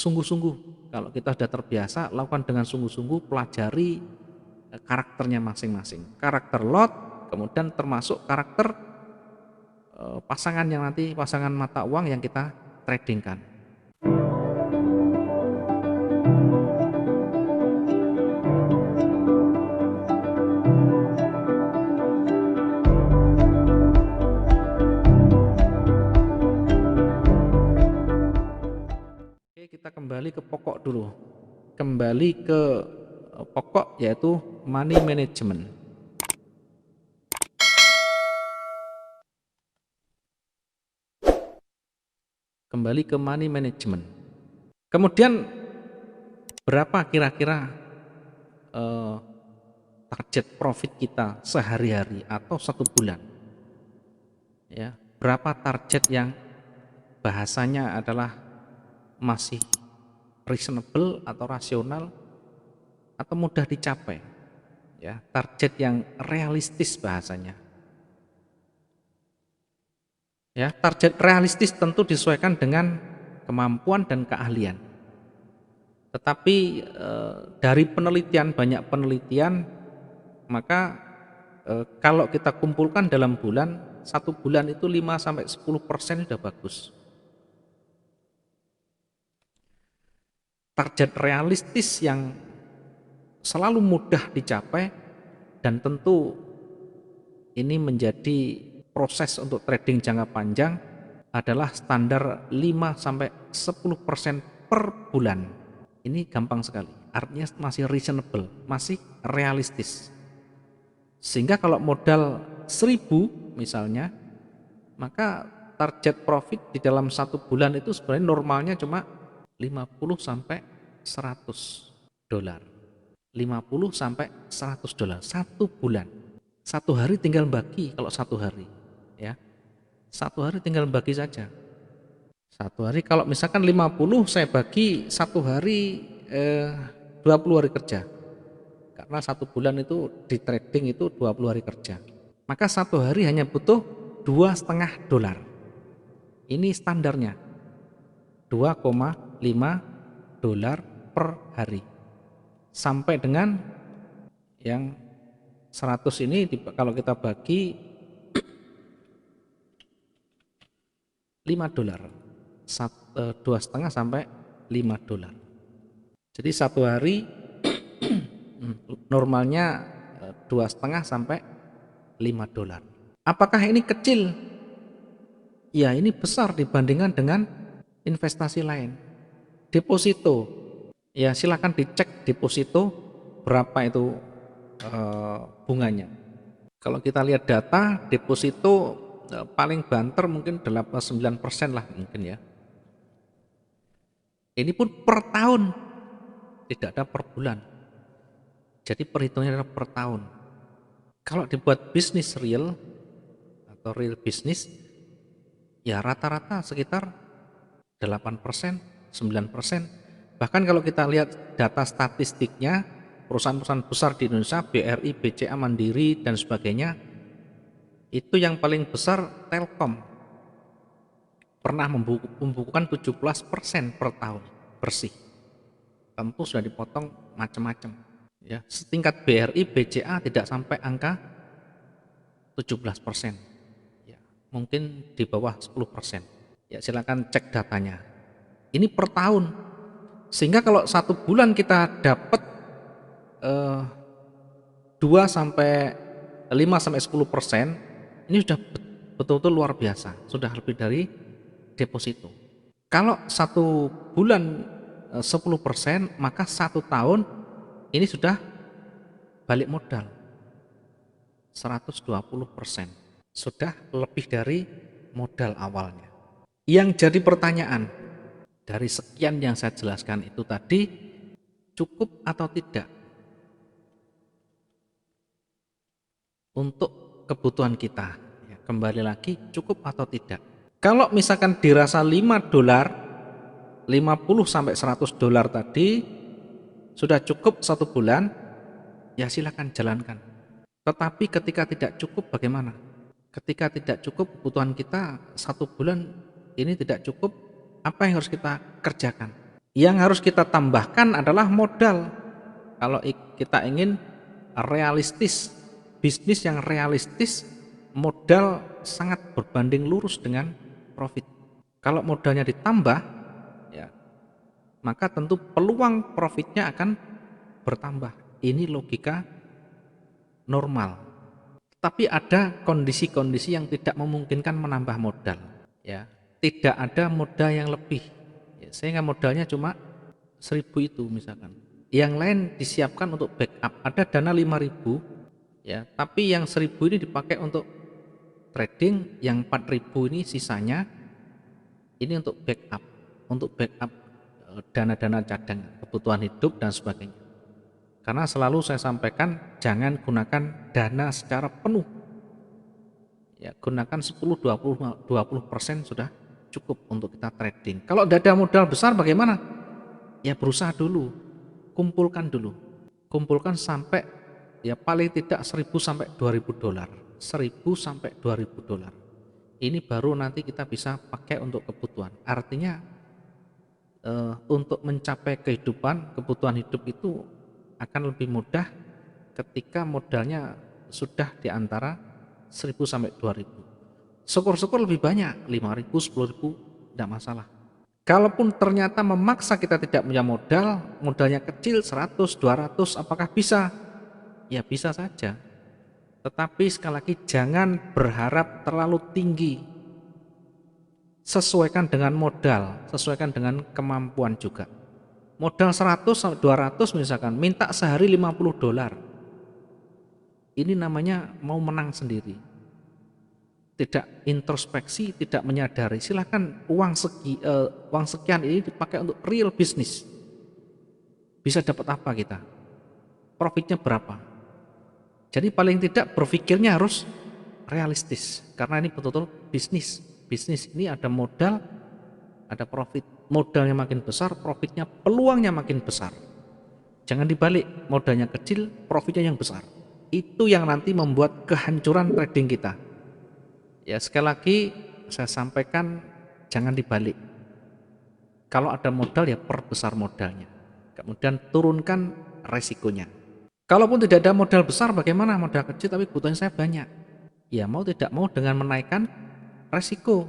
sungguh-sungguh. Kalau kita sudah terbiasa, lakukan dengan sungguh-sungguh, pelajari karakternya masing-masing. Karakter lot, kemudian termasuk karakter pasangan yang nanti pasangan mata uang yang kita tradingkan. Oke, kita kembali ke pokok dulu. Kembali ke pokok, yaitu money management. Kembali ke money management. Kemudian berapa kira-kira target profit kita sehari-hari atau satu bulan? Ya, berapa target yang bahasanya adalah masih reasonable atau rasional atau mudah dicapai? Ya, target yang realistis bahasanya. Ya, target realistis tentu disesuaikan dengan kemampuan dan keahlian. Tetapi dari penelitian, banyak penelitian, maka kalau kita kumpulkan dalam bulan, satu bulan itu 5-10% sudah bagus. Target realistis yang selalu mudah dicapai, dan tentu ini menjadi proses untuk trading jangka panjang, adalah standar 5-10% per bulan. Ini gampang sekali, artinya masih reasonable, masih realistis. Sehingga kalau modal 1.000 misalnya, maka target profit di dalam satu bulan itu sebenarnya normalnya cuma 50-100 dolar. 50-100 dolar satu bulan. Satu hari tinggal bagi, kalau satu hari, ya. Satu hari tinggal bagi saja. Satu hari kalau misalkan 50 saya bagi satu hari 20 hari kerja. Karena satu bulan itu di trading itu 20 hari kerja. Maka satu hari hanya butuh 2,5 dolar. Ini standarnya 2,5 dolar per hari. Sampai dengan yang 100 ini kalau kita bagi 5 dolar. 2,5 sampai 5 dolar. Jadi satu hari normalnya 2,5 sampai 5 dolar. Apakah ini kecil? Ya, ini besar dibandingkan dengan investasi lain. Deposito, ya silakan dicek deposito berapa itu bunganya. Kalau kita lihat data deposito paling banter mungkin 8-9% lah mungkin ya. Ini pun per tahun, tidak ada per bulan. Jadi perhitungannya adalah per tahun. Kalau dibuat bisnis real atau real bisnis, ya rata-rata sekitar 8%, 9%. Bahkan kalau kita lihat data statistiknya, perusahaan-perusahaan besar di Indonesia, BRI, BCA, Mandiri, dan sebagainya, itu yang paling besar Telkom. Pernah membukukan 17% per tahun, bersih. Tentu sudah dipotong macam-macam. Ya, setingkat BRI, BCA tidak sampai angka 17%. Ya, mungkin di bawah 10%. Ya, silakan cek datanya. Ini per tahun. Sehingga kalau satu bulan kita dapat 5-10%, ini sudah betul-betul luar biasa, sudah lebih dari deposito. Kalau satu bulan 10%, maka satu tahun ini sudah balik modal 120%, sudah lebih dari modal awalnya. Yang jadi pertanyaan dari sekian yang saya jelaskan itu tadi, cukup atau tidak untuk kebutuhan kita? Ya, kembali lagi, cukup atau tidak? Kalau misalkan dirasa 5 dolar, 50-100 dolar tadi sudah cukup satu bulan, ya silakan jalankan. Tetapi ketika tidak cukup bagaimana? Ketika tidak cukup kebutuhan kita satu bulan ini tidak cukup, apa yang harus kita kerjakan? Yang harus kita tambahkan adalah modal. Kalau kita ingin realistis, bisnis yang realistis, modal sangat berbanding lurus dengan profit. Kalau modalnya ditambah, ya, maka tentu peluang profitnya akan bertambah. Ini logika normal. Tapi ada kondisi-kondisi yang tidak memungkinkan menambah modal, ya. Tidak ada modal yang lebih, ya, sehingga modalnya cuma 1.000 itu misalkan. Yang lain disiapkan untuk backup. Ada dana 5.000, ya, tapi yang 1.000 ini dipakai untuk trading, yang 4.000 ini sisanya ini untuk backup dana-dana cadangan, kebutuhan hidup dan sebagainya. Karena selalu saya sampaikan jangan gunakan dana secara penuh. Ya, gunakan 10-20% sudah cukup untuk kita trading. Kalau tidak ada modal besar bagaimana? Ya berusaha dulu, kumpulkan dulu. Kumpulkan sampai ya paling tidak 1.000 sampai 2.000 dolar. 1.000 sampai 2.000 dolar. Ini baru nanti kita bisa pakai untuk kebutuhan. Artinya untuk mencapai kebutuhan hidup itu akan lebih mudah ketika modalnya sudah di antara 1.000 sampai 2.000. Syukur-syukur lebih banyak, 5.000, 10.000, tidak masalah. Kalaupun ternyata memaksa kita tidak punya modal, modalnya kecil 100, 200, apakah bisa? Ya bisa saja. Tetapi sekali lagi jangan berharap terlalu tinggi. Sesuaikan dengan modal, sesuaikan dengan kemampuan juga. Modal 100 sampai 200 misalkan, minta sehari 50 dolar. Ini namanya mau menang sendiri. Tidak introspeksi, tidak menyadari. Silahkan uang sekian ini dipakai untuk real bisnis. Bisa dapat apa kita? Profitnya berapa? Jadi paling tidak berpikirnya harus realistis. Karena ini betul-betul bisnis. Bisnis ini ada modal, ada profit. Modalnya makin besar, profitnya, peluangnya makin besar. Jangan dibalik, modalnya kecil, profitnya yang besar. Itu yang nanti membuat kehancuran trading kita. Ya sekali lagi saya sampaikan jangan dibalik. Kalau ada modal ya perbesar modalnya. Kemudian turunkan resikonya. Kalaupun tidak ada modal besar bagaimana? Modal kecil tapi kebutuhan saya banyak. Ya mau tidak mau dengan menaikkan resiko.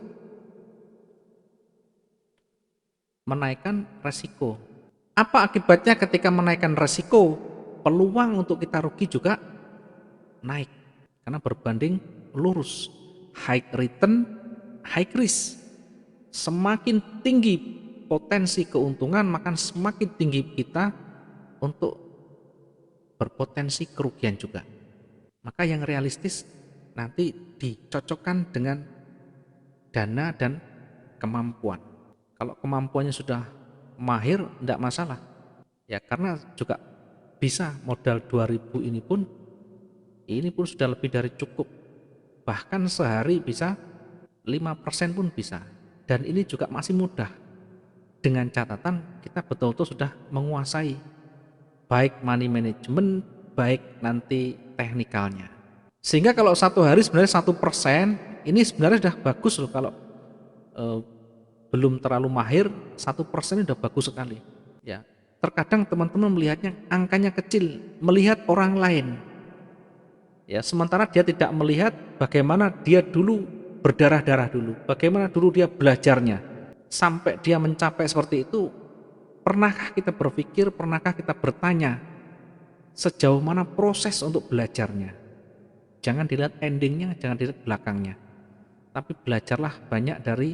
Menaikkan resiko. Apa akibatnya ketika menaikkan resiko? Peluang untuk kita rugi juga naik. Karena berbanding lurus. High return, high risk. Semakin tinggi potensi keuntungan, maka semakin tinggi kita untuk berpotensi kerugian juga. Maka yang realistis nanti dicocokkan dengan dana dan kemampuan. Kalau kemampuannya sudah mahir, tidak masalah. Ya karena juga bisa modal 2.000 ini pun sudah lebih dari cukup. Bahkan sehari bisa 5% pun bisa. Dan ini juga masih mudah. Dengan catatan kita betul-betul sudah menguasai baik money management, baik nanti teknikalnya. Sehingga kalau satu hari sebenarnya 1%, ini sebenarnya sudah bagus loh. Kalau eh, belum terlalu mahir, 1% sudah bagus sekali. Ya, terkadang teman-teman melihatnya angkanya kecil, melihat orang lain. Ya, sementara dia tidak melihat bagaimana dia dulu berdarah-darah dulu, bagaimana dulu dia belajarnya sampai dia mencapai seperti itu. Pernahkah kita berpikir, pernahkah kita bertanya sejauh mana proses untuk belajarnya? Jangan dilihat endingnya, jangan dilihat belakangnya, tapi belajarlah banyak dari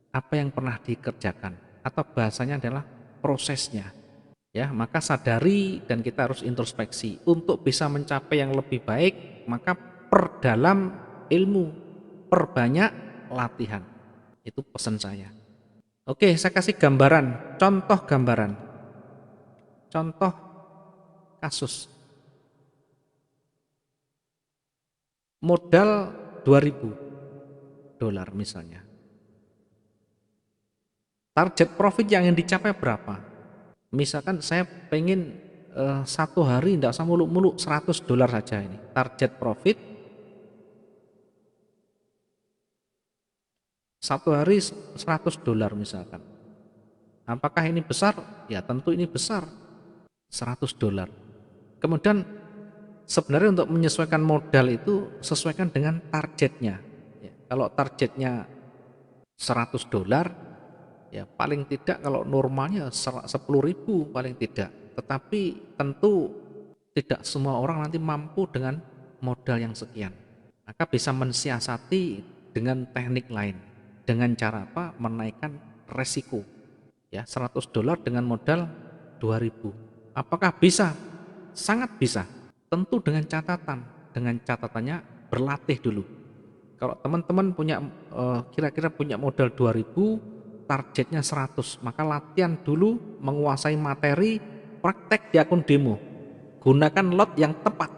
apa yang pernah dikerjakan, atau bahasanya adalah prosesnya. Ya, maka sadari dan kita harus introspeksi untuk bisa mencapai yang lebih baik, maka perdalam ilmu, perbanyak latihan. Itu pesan saya. Oke, saya kasih gambaran, contoh gambaran. Contoh kasus. Modal 2.000 dolar misalnya. Target profit yang ingin dicapai berapa? Misalkan saya pengen satu hari tidak usah muluk-muluk 100 dolar saja ini. Target profit satu hari 100 dolar misalkan. Apakah ini besar? Ya tentu ini besar, $100. Kemudian sebenarnya untuk menyesuaikan modal itu sesuaikan dengan targetnya. Ya, kalau targetnya $100, ya paling tidak kalau normalnya 10.000 paling tidak. Tetapi tentu tidak semua orang nanti mampu dengan modal yang sekian. Maka bisa mensiasati dengan teknik lain. Dengan cara apa? Menaikkan resiko. Ya, $100 dengan modal 2.000. Apakah bisa? Sangat bisa. Tentu dengan catatan. Dengan catatannya berlatih dulu. Kalau teman-teman punya kira-kira punya modal 2.000, targetnya 100, maka latihan dulu menguasai materi, praktek di akun demo. Gunakan lot yang tepat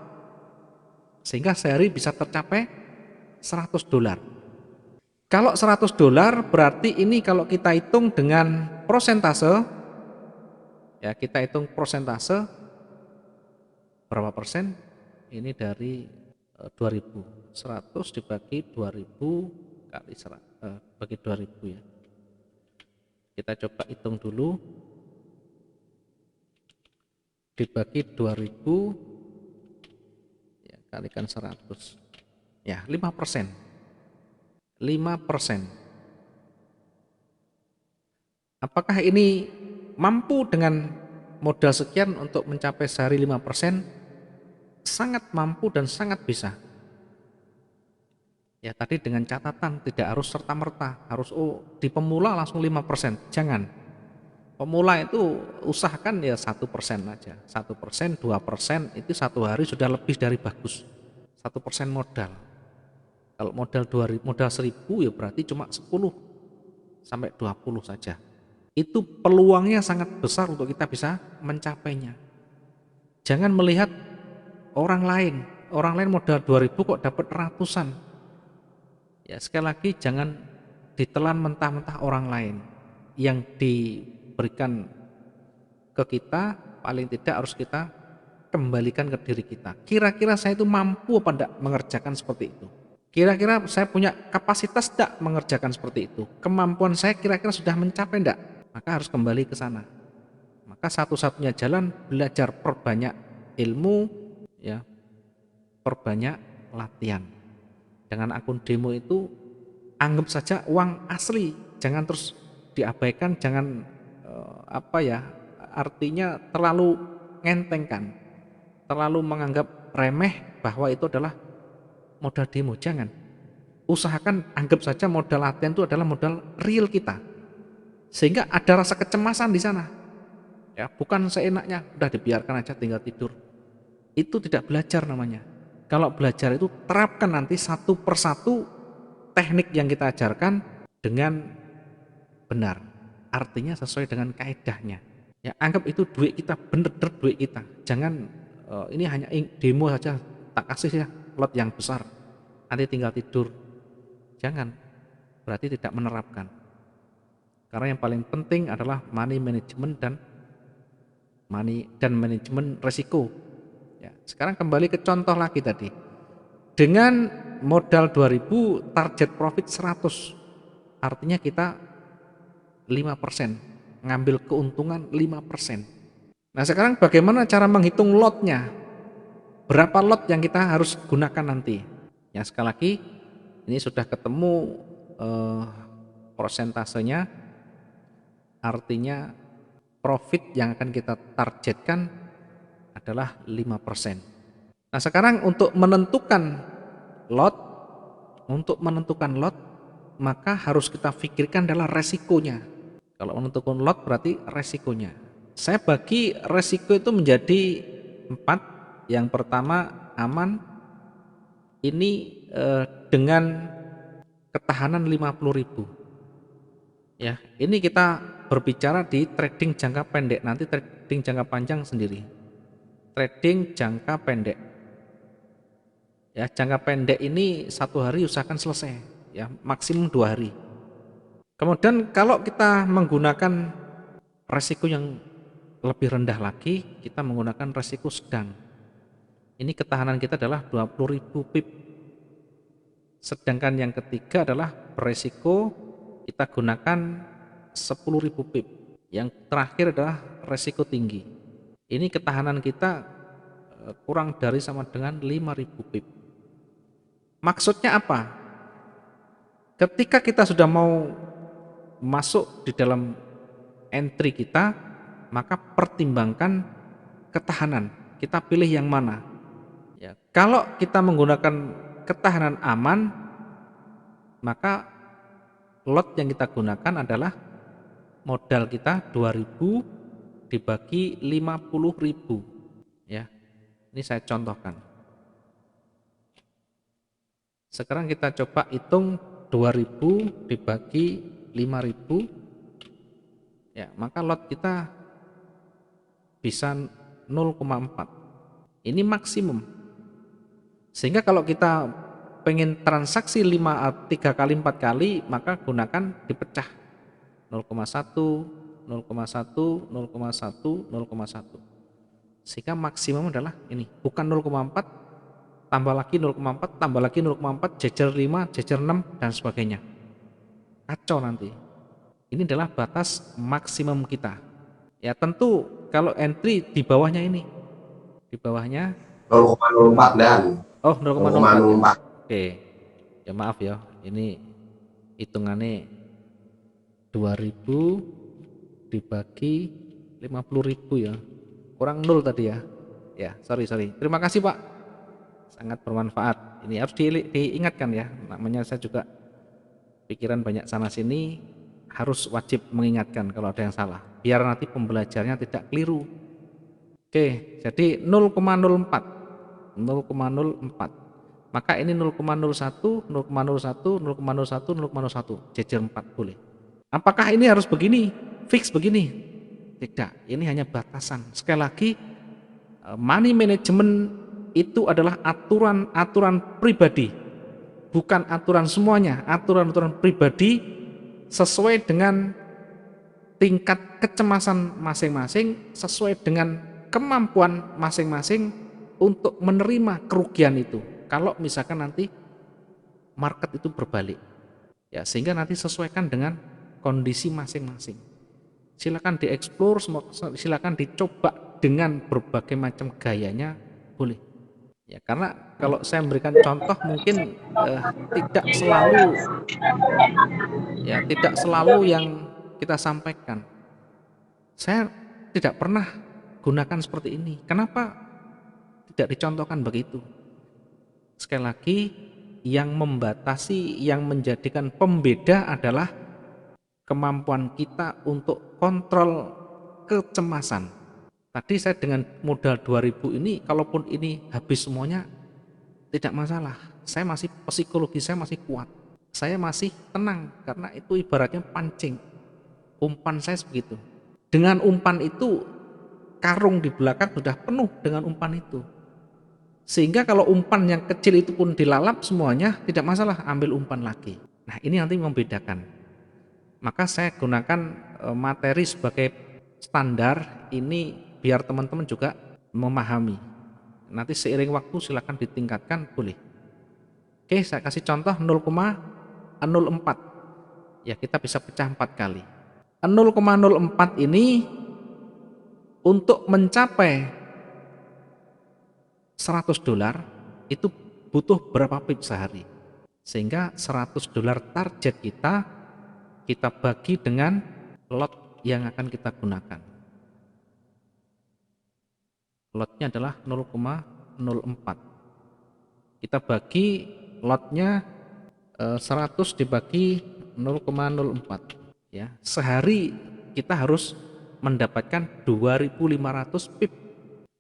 sehingga sehari bisa tercapai $100. Kalau $100 berarti ini kalau kita hitung dengan prosentase, ya kita hitung prosentase berapa persen? Ini dari 2.000, 100 dibagi 2.000 kali bagi 2.000 ya. Kita coba hitung dulu, dibagi 2.000 ya, kalikan 100 ya 5%. 5%. Apakah ini mampu dengan modal sekian untuk mencapai sehari 5%? Sangat mampu dan sangat bisa. Ya tadi dengan catatan tidak harus serta-merta, harus di pemula langsung 5%. Jangan. Pemula itu usahakan ya 1% aja. 1%, 2% itu satu hari sudah lebih dari bagus. 1% modal. Kalau modal 1.000 ya berarti cuma 10 sampai 20 saja. Itu peluangnya sangat besar untuk kita bisa mencapainya. Jangan melihat orang lain. Orang lain modal 2.000 kok dapat ratusan. Ya sekali lagi jangan ditelan mentah-mentah orang lain. Yang diberikan ke kita paling tidak harus kita kembalikan ke diri kita. Kira-kira saya itu mampu apa enggak mengerjakan seperti itu? Kira-kira saya punya kapasitas tidak mengerjakan seperti itu? Kemampuan saya kira-kira sudah mencapai enggak? Maka harus kembali ke sana. Maka satu-satunya jalan belajar, perbanyak ilmu, ya, perbanyak latihan. Dengan akun demo itu anggap saja uang asli, jangan terus diabaikan, jangan artinya terlalu ngentengkan, terlalu menganggap remeh bahwa itu adalah modal demo. Jangan. Usahakan anggap saja modal latihan itu adalah modal real kita. Sehingga ada rasa kecemasan di sana. Ya, bukan seenaknya udah dibiarkan aja tinggal tidur. Itu tidak belajar namanya. Kalau belajar itu terapkan nanti satu persatu teknik yang kita ajarkan dengan benar. Artinya sesuai dengan kaedahnya. Ya, anggap itu duit kita, bener-bener duit kita. Jangan ini hanya demo saja, tak kasih ya lot yang besar. Nanti tinggal tidur. Jangan. Berarti tidak menerapkan. Karena yang paling penting adalah money management dan manajemen resiko. Ya, sekarang kembali ke contoh lagi tadi. Dengan modal 2.000, target profit 100. Artinya kita 5%, ngambil keuntungan 5%. Nah, sekarang bagaimana cara menghitung lotnya? Berapa lot yang kita harus gunakan nanti? Ya, sekali lagi ini sudah ketemu prosentasenya, artinya profit yang akan kita targetkan adalah 5%. Nah, sekarang untuk menentukan lot, maka harus kita pikirkan adalah resikonya. Kalau menentukan lot berarti resikonya. Saya bagi resiko itu menjadi 4. Yang pertama aman, ini dengan ketahanan 50.000. Ya, ini kita berbicara di trading jangka pendek, nanti trading jangka panjang sendiri. Trading jangka pendek. Ya, jangka pendek ini 1 hari usahakan selesai, ya, maksimum 2 hari. Kemudian kalau kita menggunakan resiko yang lebih rendah lagi, kita menggunakan resiko sedang. Ini ketahanan kita adalah 20.000 pip. Sedangkan yang ketiga adalah beresiko kita gunakan 10.000 pip. Yang terakhir adalah resiko tinggi. Ini ketahanan kita kurang dari sama dengan 5.000 pip. Maksudnya apa? Ketika kita sudah mau masuk di dalam entry kita, maka pertimbangkan ketahanan. Kita pilih yang mana? Ya, kalau kita menggunakan ketahanan aman, maka lot yang kita gunakan adalah modal kita 2.000 dibagi 50.000. Ya, ini saya contohkan. Sekarang kita coba hitung 2.000 dibagi 5.000. Ya, maka lot kita bisa 0,4. Ini maksimum. Sehingga kalau kita pengen transaksi 3 kali 4 kali, maka gunakan dipecah 0,1, 0,1, 0,1, 0,1. Sehingga maksimum adalah ini, bukan 0,4 tambah lagi 0,4 tambah lagi 0,4 jejer 5 jejer 6 dan sebagainya. Kacau nanti. Ini adalah batas maksimum kita. Ya tentu kalau entry di bawahnya ini, di bawahnya 0,04 dan oh 0,04 ya. 0,04. Oke. Ya maaf ya, ini hitungannya 2.000 dibagi 50.000 ya. Kurang 0 tadi ya. Ya, sorry. Terima kasih Pak. Sangat bermanfaat. Ini harus diingatkan ya. Namanya saya juga pikiran banyak sana sini, harus wajib mengingatkan kalau ada yang salah. Biar nanti pembelajarnya tidak keliru. Oke, jadi 0,04. 0,04. Maka ini 0,01, 0,01, 0,01, 0,01, jejer 4 boleh. Apakah ini harus begini, fix begini? Tidak, ini hanya batasan. Sekali lagi, money management itu adalah aturan-aturan pribadi, bukan aturan semuanya, aturan-aturan pribadi sesuai dengan tingkat kecemasan masing-masing, sesuai dengan kemampuan masing-masing untuk menerima kerugian itu. Kalau misalkan nanti market itu berbalik, ya sehingga nanti sesuaikan dengan kondisi masing-masing. Silakan dieksplor, silakan dicoba dengan berbagai macam gayanya, boleh. Ya karena kalau saya memberikan contoh mungkin tidak selalu tidak selalu yang kita sampaikan. Saya tidak pernah gunakan seperti ini. Kenapa tidak dicontohkan begitu? Sekali lagi, yang membatasi, yang menjadikan pembeda adalah kemampuan kita untuk kontrol kecemasan. Tadi saya dengan modal 2.000 ini, kalaupun ini habis semuanya, tidak masalah. Saya masih, psikologi saya masih kuat. Saya masih tenang, karena itu ibaratnya pancing. Umpan saya begitu. Dengan umpan itu, karung di belakang sudah penuh dengan umpan itu. Sehingga kalau umpan yang kecil itu pun dilalap semuanya, tidak masalah, ambil umpan lagi. Nah ini nanti membedakan. Maka saya gunakan materi sebagai standar ini biar teman-teman juga memahami. Nanti seiring waktu silakan ditingkatkan, boleh. Oke, saya kasih contoh 0,04. Ya kita bisa pecah 4 kali. 0,04 ini untuk mencapai $100 itu butuh berapa pip sehari. Sehingga $100 target kita bagi dengan lot yang akan kita gunakan. Lotnya adalah 0,04. Kita bagi lotnya 100 dibagi 0,04 ya. Sehari kita harus mendapatkan 2.500 pip.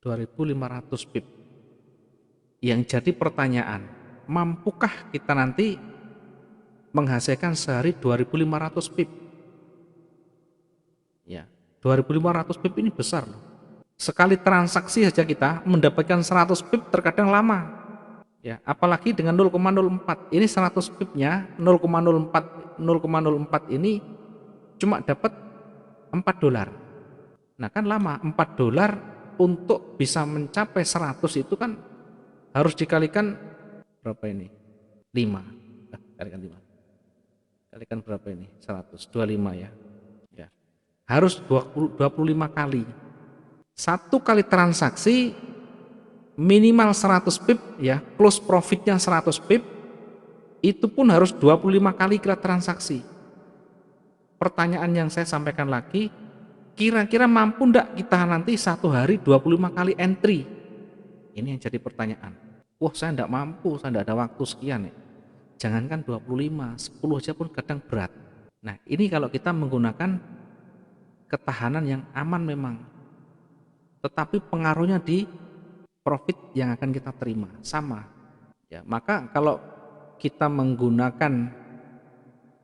2.500 pip. Yang jadi pertanyaan, mampukah kita nanti menghasilkan sehari 2.500 pip? Ya, 2.500 pip ini besar loh. Sekali transaksi saja kita mendapatkan 100 pip terkadang lama. Ya, apalagi dengan 0,04. Ini 100 pipnya 0,04 ini cuma dapat $4. Nah, kan lama. $4 untuk bisa mencapai 100 itu kan harus dikalikan berapa ini? 5. Kalikan 5. Kalikan berapa ini? 100. 25 ya. Ya. harus 25 kali. Satu kali transaksi minimal 100 pip ya, close profitnya 100 pip, itu pun harus 25 kali kira transaksi. Pertanyaan yang saya sampaikan lagi, kira-kira mampu enggak kita nanti satu hari 25 kali entry? Ini yang jadi pertanyaan. Wah, saya enggak mampu, saya enggak ada waktu sekian ya. Jangankan 25, 10 aja pun kadang berat. Nah, ini kalau kita menggunakan ketahanan yang aman memang. Tetapi pengaruhnya di profit yang akan kita terima sama. Ya, maka kalau kita menggunakan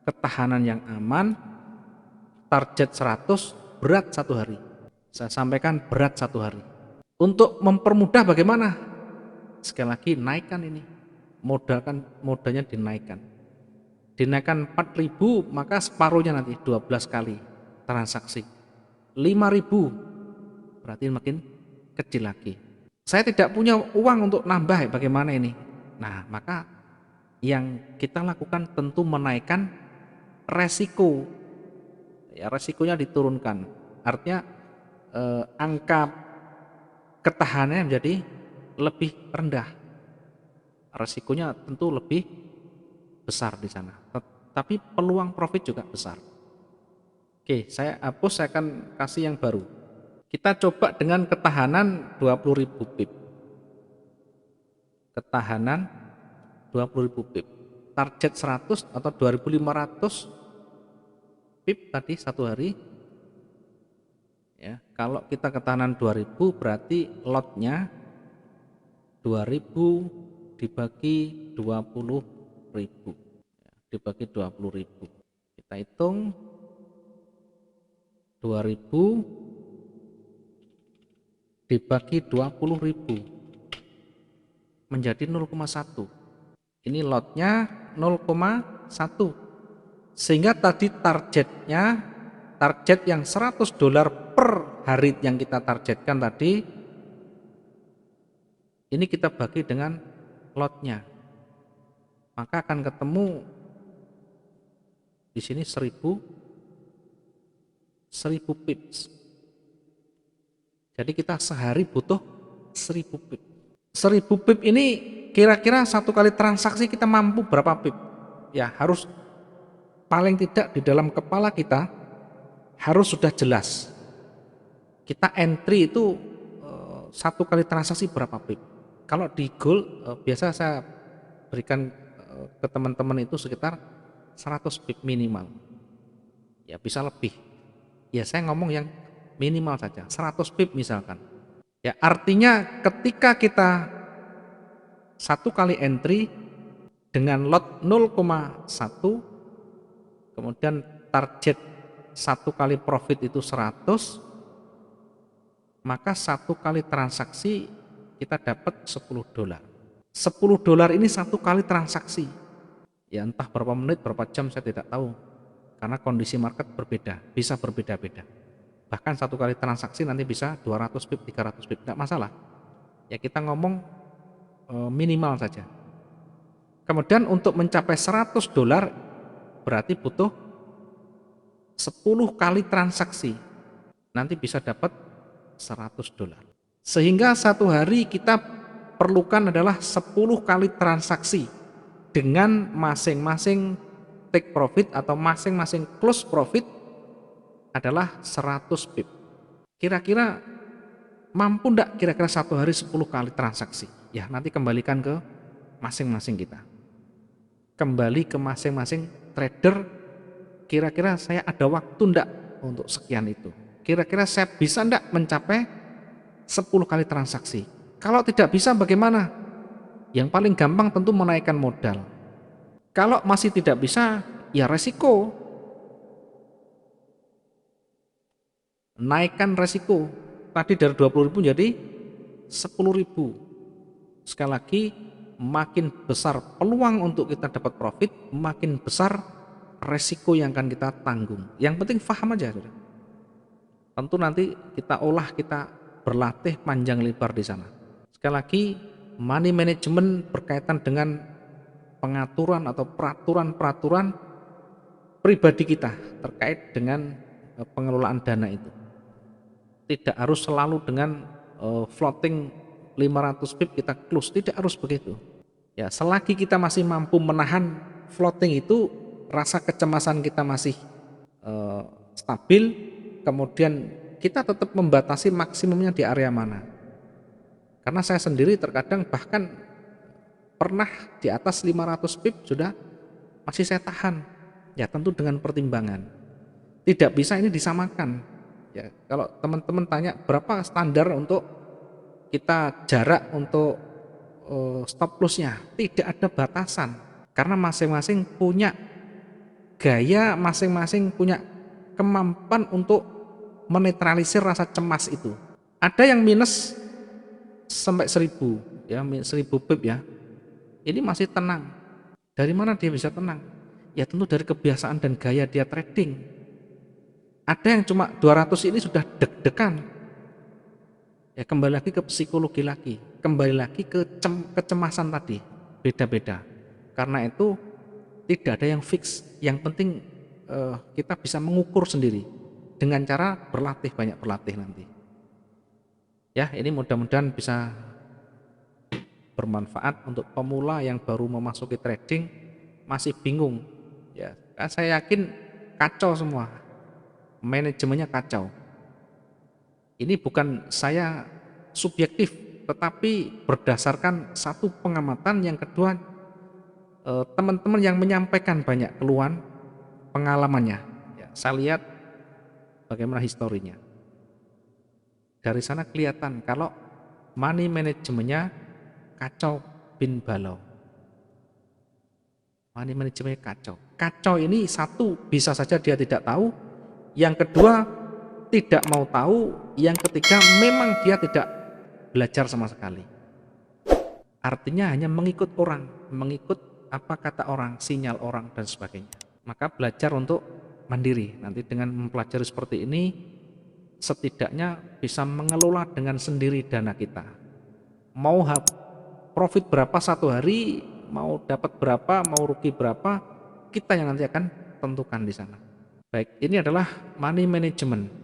ketahanan yang aman, target 100, berat satu hari. Saya sampaikan berat satu hari. Untuk mempermudah bagaimana? Sekali lagi naikkan ini. Modalnya dinaikkan. Dinaikkan 4.000, maka separuhnya nanti 12 kali transaksi. 5.000 berarti makin kecil lagi. Saya tidak punya uang untuk nambah, bagaimana ini? Nah, maka yang kita lakukan tentu menaikkan resiko. Ya, resikonya diturunkan. Artinya angka ketahanannya menjadi lebih rendah. Resikonya tentu lebih besar di sana. Tapi peluang profit juga besar. Oke, saya hapus, saya akan kasih yang baru. Kita coba dengan ketahanan 20.000 pip. Ketahanan 20.000 pip. Target 100 atau 2.500 pip tadi satu hari. Ya, kalau kita ketahanan 2.000 berarti lotnya 2.000 dibagi 20.000. Ya, dibagi 20.000. Kita hitung 2.000 dibagi 20.000 menjadi 0,1. Ini lotnya 0,1. Sehingga tadi target yang $100 per hari yang kita targetkan tadi, ini kita bagi dengan lotnya, maka akan ketemu di sini 1000 pips. Jadi kita sehari butuh 1000 pip. 1000 pip ini kira-kira satu kali transaksi kita mampu berapa pip? Ya, harus paling tidak di dalam kepala kita harus sudah jelas. Kita entry itu satu kali transaksi berapa pip. Kalau di gold biasa saya berikan ke teman-teman itu sekitar 100 pip minimal. Ya, bisa lebih. Ya, saya ngomong yang minimal saja, 100 pip misalkan. Ya, artinya ketika kita satu kali entry dengan lot 0,1, kemudian target satu kali profit itu 100, maka satu kali transaksi kita dapat $10. $10 ini satu kali transaksi. Ya, entah berapa menit, berapa jam saya tidak tahu. Karena kondisi market berbeda, bisa berbeda-beda. Bahkan satu kali transaksi nanti bisa 200 pip, 300 pip, tidak masalah. Ya, kita ngomong minimal saja. Kemudian untuk mencapai $100 berarti butuh 10 kali transaksi. Nanti bisa dapat $100. Sehingga satu hari kita perlukan adalah 10 kali transaksi dengan masing-masing take profit atau masing-masing close profit adalah 100 pip. Kira-kira mampu enggak kira-kira satu hari 10 kali transaksi? Ya, nanti kembalikan ke masing-masing kita. Kembali ke masing-masing trader, kira-kira saya ada waktu enggak untuk sekian itu? Kira-kira saya bisa enggak mencapai 10 kali transaksi? Kalau tidak bisa bagaimana? Yang paling gampang tentu menaikkan modal. Kalau masih tidak bisa, ya resiko. Naikkan resiko. Tadi dari 20.000 jadi 10.000. Sekali lagi, makin besar peluang untuk kita dapat profit, makin besar resiko yang akan kita tanggung. Yang penting paham aja. Tentu nanti kita olah, kita berlatih panjang lebar di sana. Sekali lagi, money management berkaitan dengan pengaturan atau peraturan-peraturan pribadi kita terkait dengan pengelolaan dana itu. Tidak harus selalu dengan floating 500 pip kita close, tidak harus begitu. Ya, selagi kita masih mampu menahan floating itu, rasa kecemasan kita masih stabil, kemudian kita tetap membatasi maksimumnya di area mana. Karena saya sendiri terkadang bahkan pernah di atas 500 pip sudah masih saya tahan. Ya tentu dengan pertimbangan. Tidak bisa ini disamakan. Ya, kalau teman-teman tanya berapa standar untuk kita jarak untuk stop lossnya, tidak ada batasan. Karena masing-masing punya gaya, masing-masing punya kemampuan untuk menetralisir rasa cemas itu. Ada yang minus sampai 1000 ya, 1000 pip ya. Ini masih tenang. Dari mana dia bisa tenang? Ya tentu dari kebiasaan dan gaya dia trading. Ada yang cuma 200 ini sudah deg-degan. Ya kembali lagi ke psikologi lagi, kembali lagi ke kecemasan tadi, beda-beda. Karena itu tidak ada yang fix. Yang penting kita bisa mengukur sendiri dengan cara berlatih, banyak berlatih nanti. Ya, ini mudah-mudahan bisa bermanfaat untuk pemula yang baru memasuki trading, masih bingung. Ya, saya yakin kacau semua. Manajemennya kacau. Ini bukan saya subjektif, tetapi berdasarkan satu pengamatan, yang kedua teman-teman yang menyampaikan banyak keluhan pengalamannya. Ya, saya lihat bagaimana historinya. Dari sana kelihatan kalau money manajemennya kacau bin balau. Money manajemennya kacau. Kacau ini satu, bisa saja dia tidak tahu. Yang kedua, tidak mau tahu. Yang ketiga, memang dia tidak belajar sama sekali. Artinya hanya mengikut orang, mengikut apa kata orang, sinyal orang, dan sebagainya. Maka belajar untuk mandiri. Nanti dengan mempelajari seperti ini, setidaknya bisa mengelola dengan sendiri dana kita. Mau profit berapa satu hari, mau dapat berapa, mau rugi berapa, kita yang nanti akan tentukan di sana. Baik, ini adalah money management.